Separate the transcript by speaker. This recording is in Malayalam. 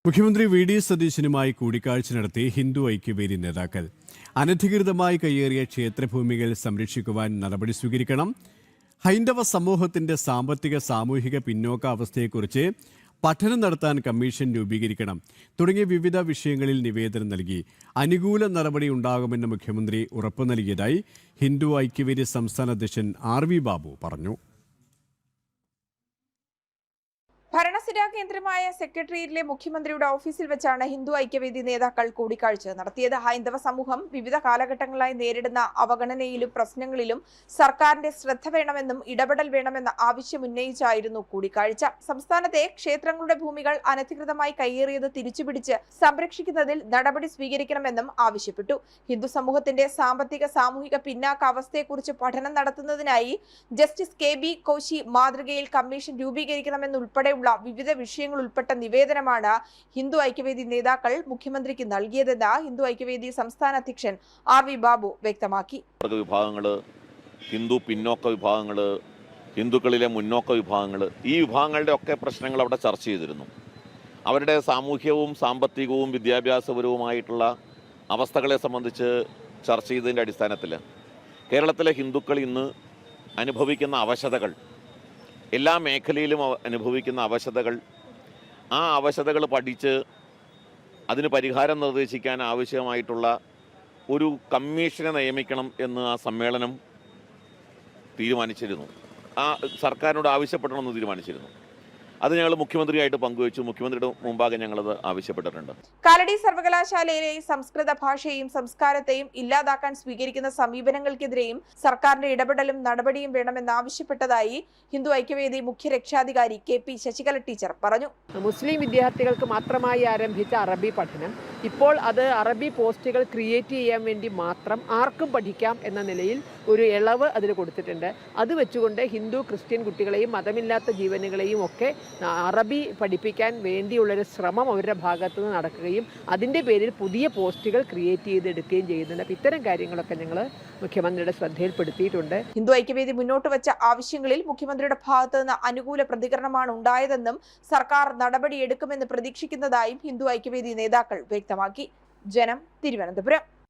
Speaker 1: മുഖ്യമന്ത്രി വി.ഡി. സതീശനുമായി കൂടിക്കാഴ്ച നടത്തി ഹിന്ദു ഐക്യവേദി നേതാക്കൾ. അനധികൃതമായി കയ്യേറിയ ക്ഷേത്രഭൂമികൾ സംരക്ഷിക്കുവാൻ നടപടി സ്വീകരിക്കണം, ഹൈന്ദവ സമൂഹത്തിന്റെ സാമ്പത്തിക സാമൂഹിക പിന്നോക്കാവസ്ഥയെക്കുറിച്ച് പഠനം നടത്താൻ കമ്മീഷൻ രൂപീകരിക്കണം തുടങ്ങിയ വിവിധ വിഷയങ്ങളിൽ നിവേദനം നൽകി. അനുകൂല നടപടി ഉണ്ടാകുമെന്ന് മുഖ്യമന്ത്രി ഉറപ്പു നൽകിയതായി ഹിന്ദു ഐക്യവേദി സംസ്ഥാന അധ്യക്ഷൻ ആർ.വി. ബാബു പറഞ്ഞു.
Speaker 2: ഭരണസിരാ കേന്ദ്രമായ സെക്രട്ടേറിയറ്റിലെ മുഖ്യമന്ത്രിയുടെ ഓഫീസിൽ വെച്ചാണ് ഹിന്ദു ഐക്യവേദി നേതാക്കൾ കൂടിക്കാഴ്ച നടത്തിയത്. ഹൈന്ദവ സമൂഹം വിവിധ കാലഘട്ടങ്ങളായി നേരിടുന്ന അവഗണനയിലും പ്രശ്നങ്ങളിലും സർക്കാരിന്റെ ശ്രദ്ധ വേണമെന്നും ഇടപെടൽ വേണമെന്ന ആവശ്യം ഉന്നയിച്ചായിരുന്നു കൂടിക്കാഴ്ച. സംസ്ഥാനത്തെ ക്ഷേത്രങ്ങളുടെ ഭൂമികൾ അനധികൃതമായി കയ്യേറിയത് തിരിച്ചുപിടിച്ച് സംരക്ഷിക്കുന്നതിൽ നടപടി സ്വീകരിക്കണമെന്നും ആവശ്യപ്പെട്ടു. ഹിന്ദു സമൂഹത്തിന്റെ സാമ്പത്തിക സാമൂഹിക പിന്നാക്കാവസ്ഥയെക്കുറിച്ച് പഠനം നടത്തുന്നതിനായി ജസ്റ്റിസ് കെ.ബി. കോശി മാതൃകയിൽ കമ്മീഷൻ രൂപീകരിക്കണമെന്നുൾപ്പെടെ വിവിധ വിഷയങ്ങൾ ഉൾപ്പെട്ട നിവേദനമാണ് ഹിന്ദു ഐക്യവേദി നേതാക്കൾ മുഖ്യമന്ത്രിക്ക് നൽകിയതെന്ന് ഹിന്ദു ഐക്യവേദി സംസ്ഥാന അധ്യക്ഷൻ ആർ.വി. ബാബു വ്യക്തമാക്കി.
Speaker 3: ഹിന്ദു പിന്നോക്ക വിഭാഗങ്ങൾ, ഹിന്ദുക്കളിലെ മുന്നോക്ക വിഭാഗങ്ങൾ, ഈ വിഭാഗങ്ങളുടെ ഒക്കെ പ്രശ്നങ്ങൾ അവിടെ ചർച്ച ചെയ്തിരുന്നു. അവരുടെ സാമൂഹ്യവും സാമ്പത്തികവും വിദ്യാഭ്യാസപരവുമായിട്ടുള്ള അവസ്ഥകളെ സംബന്ധിച്ച് ചർച്ച ചെയ്തതിൻ്റെ അടിസ്ഥാനത്തിൽ കേരളത്തിലെ ഹിന്ദുക്കൾ ഇന്ന് അനുഭവിക്കുന്ന അവശതകൾ, എല്ലാ മേഖലയിലും അനുഭവിക്കുന്ന അവശതകൾ, ആ അവശതകൾ പഠിച്ച് അതിന് പരിഹാരം നിർദ്ദേശിക്കാൻ ആവശ്യമായിട്ടുള്ള ഒരു കമ്മീഷനെ നിയമിക്കണം എന്ന് ആ സമ്മേളനം തീരുമാനിച്ചിരുന്നു. ആ സർക്കാരിനോട് ആവശ്യപ്പെടണമെന്ന് തീരുമാനിച്ചിരുന്നു. അത് ഞങ്ങൾ മുഖ്യമന്ത്രിയായിട്ട് പങ്കുവച്ചു. മുഖ്യമന്ത്രിയുടെ മുമ്പാകെ ഞങ്ങളത് ആവശ്യപ്പെട്ടിട്ടുണ്ട്.
Speaker 2: കാലടി സർവകലാശാലയിലെ സംസ്കൃത ഭാഷയെയും സംസ്കാരത്തെയും ഇല്ലാതാക്കാൻ സ്വീകരിക്കുന്ന സമീപനങ്ങൾക്കെതിരെയും സർക്കാരിന്റെ ഇടപെടലും നടപടിയും വേണമെന്നാവശ്യപ്പെട്ടതായി ഹിന്ദു ഐക്യവേദി മുഖ്യ രക്ഷാധികാരി കെ.പി. ശശികല ടീച്ചർ പറഞ്ഞു.
Speaker 4: മുസ്ലിം വിദ്യാർത്ഥികൾക്ക് മാത്രമായി ആരംഭിച്ച അറബി പഠനം ഇപ്പോൾ അത് അറബി പോസ്റ്റുകൾ ക്രിയേറ്റ് ചെയ്യാൻ വേണ്ടി മാത്രം ആർക്കും പഠിക്കാം എന്ന നിലയിൽ ഒരു ഇളവ് അതിൽ കൊടുത്തിട്ടുണ്ട്. അത് വെച്ചുകൊണ്ട് ഹിന്ദു ക്രിസ്ത്യൻ കുട്ടികളെയും മതമില്ലാത്ത ജീവനുകളെയും ഒക്കെ അറബി പഠിപ്പിക്കാൻ വേണ്ടിയുള്ളൊരു ശ്രമം അവരുടെ ഭാഗത്തു നിന്ന് നടക്കുകയും അതിൻ്റെ പേരിൽ പുതിയ പോസ്റ്റുകൾ ക്രിയേറ്റ് ചെയ്തെടുക്കുകയും ചെയ്യുന്നുണ്ട്. അപ്പം ഇത്തരം കാര്യങ്ങളൊക്കെ ഞങ്ങൾ മുഖ്യമന്ത്രിയുടെ ശ്രദ്ധയിൽപ്പെടുത്തിയിട്ടുണ്ട്.
Speaker 2: ഹിന്ദു ഐക്യവേദി മുന്നോട്ട് വെച്ച ആവശ്യങ്ങളിൽ മുഖ്യമന്ത്രിയുടെ ഭാഗത്തു നിന്ന് അനുകൂല പ്രതികരണമാണ് ഉണ്ടായതെന്നും സർക്കാർ നടപടിയെടുക്കുമെന്ന് പ്രതീക്ഷിക്കുന്നതായും ഹിന്ദു ഐക്യവേദി നേതാക്കൾ വ്യക്തമാക്കി. ജനം, തിരുവനന്തപുരം.